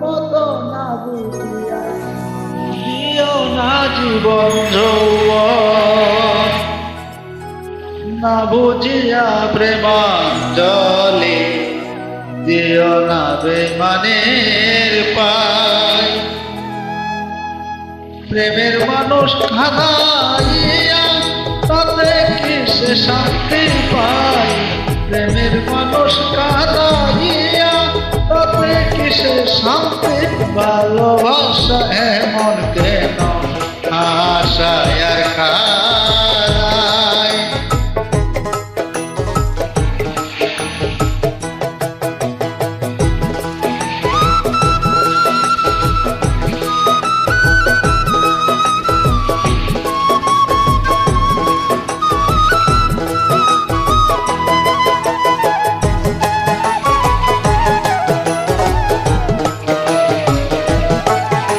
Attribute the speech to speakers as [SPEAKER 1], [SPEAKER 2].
[SPEAKER 1] মতো না বুঝিয়া দিও না জীবন যৌবন, না বুঝিয়া প্রেমাঞ্জলি দিও না বেমানের পাই। প্রেমের মানুষ খাদাইয়া তাতে কি সে শান্তি পায়, প্রেমের মানুষ কাঁদাইয়া তাতে কি সে শান্তি। ভালোবাসা এমন কেন আশায় আর